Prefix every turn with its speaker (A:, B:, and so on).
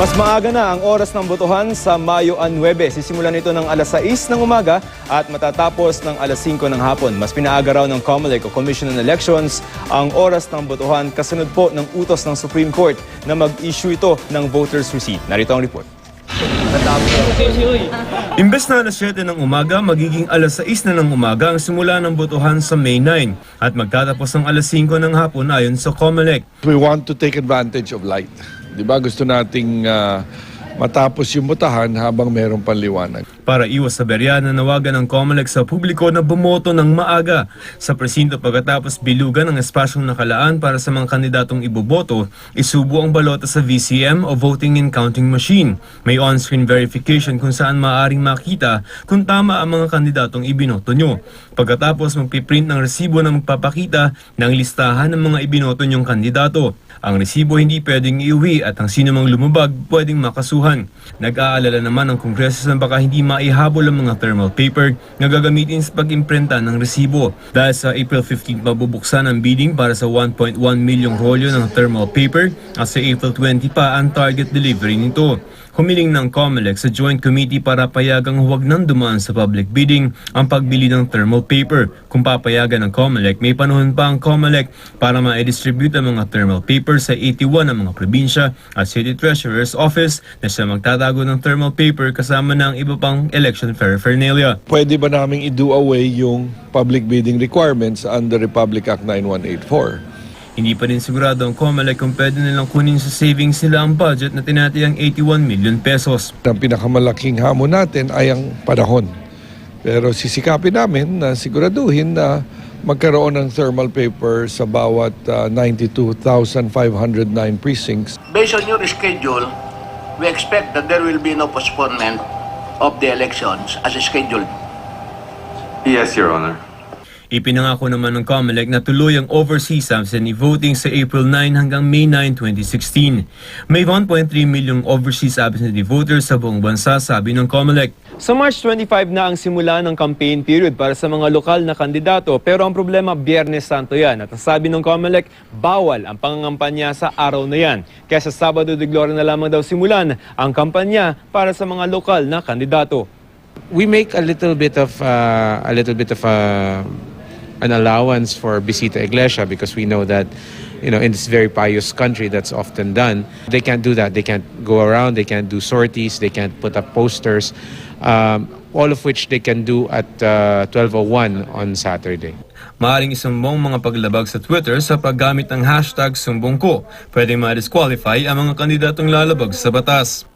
A: Mas maaga na ang oras ng botohan sa Mayo 9. Sisimulan ito ng alas 6 ng umaga at matatapos ng alas 5 ng hapon. Mas pinaaga raw ng COMELEC o Commission on Elections ang oras ng botohan kasunod po ng utos ng Supreme Court na mag-issue ito ng voter's receipt. Narito ang report. Imbes na alas 7 ng umaga, magiging alas 6 na ng umaga ang simula ng botohan sa May 9 at magtatapos ng alas 5 ng hapon ayon sa COMELEC.
B: We want to take advantage of light. Di ba? Gusto nating matapos yung botahan habang mayroong panliwanag.
A: Para iwas sa berya, nanawagan ng COMELEC sa publiko na bumoto ng maaga sa presinto pagkatapos bilugan ang espasyong nakalaan para sa mga kandidatong iboboto, isubo ang balota sa VCM o Voting and Counting Machine. May on-screen verification kung saan maaaring makita kung tama ang mga kandidatong ibinoto nyo. Pagkatapos magpiprint ng resibo na magpapakita ng listahan ng mga ibinoto nyong kandidato. Ang resibo hindi pwedeng iuwi at ang sino mang lumabag pwedeng makasuhan. Nag-aalala naman ang Kongreso na baka hindi maihabol ang mga thermal paper na gagamitin sa pag-imprenta ng resibo. Dahil sa April 15 mabubuksan ang bidding para sa 1.1 milyong rolyo ng thermal paper at sa April 20 pa ang target delivery nito. Humiling ng COMELEC sa Joint Committee para payagang huwag nang dumaan sa public bidding ang pagbili ng thermal paper. Kung papayagan ng COMELEC, may panahon pa ang COMELEC para ma-distribute ang mga thermal paper sa 81 ng mga probinsya at City Treasurer's Office na siya magtatago ng thermal paper kasama ng iba pang election paraphernalia.
B: Pwede ba naming i-do away yung public bidding requirements under Republic Act 9184?
A: Hindi pa rin sigurado ang COMELEC kung pwede nilang kunin sa savings nila ang budget na tinatayang 81 million pesos.
B: Ang pinakamalaking hamon natin ay ang panahon. Pero sisikapin namin na siguraduhin na magkaroon ng thermal paper sa bawat 92,509 precincts.
C: Based on your schedule, we expect that there will be no postponement of the elections as scheduled.
D: Yes, Your Honor.
A: Ipinangako naman ng COMELEC na tuloy ang overseas absentee voting sa April 9 hanggang May 9, 2016. May 1.3 milyong overseas absentee voters sa buong bansa, sabi ng COMELEC. Sa March 25 na ang simula ng campaign period para sa mga lokal na kandidato, pero ang problema Biyernes Santo yan. At ang sabi ng COMELEC, bawal ang pangangampanya sa araw na yan. Kaya sa Sabado de Gloria na lamang daw simulan ang kampanya para sa mga lokal na kandidato.
E: We make a little bit of an allowance for Bisita Iglesia because we know that, in this very pious country that's often done. They can't do that. They can't go around. They can't do sorties. They can't put up posters. All of which they can do at 12:01 on Saturday.
A: Maaaring isumbong mga paglabag sa Twitter sa paggamit ng hashtag sumbong ko. Pwedeng ma-disqualify ang mga kandidatong lalabag sa batas.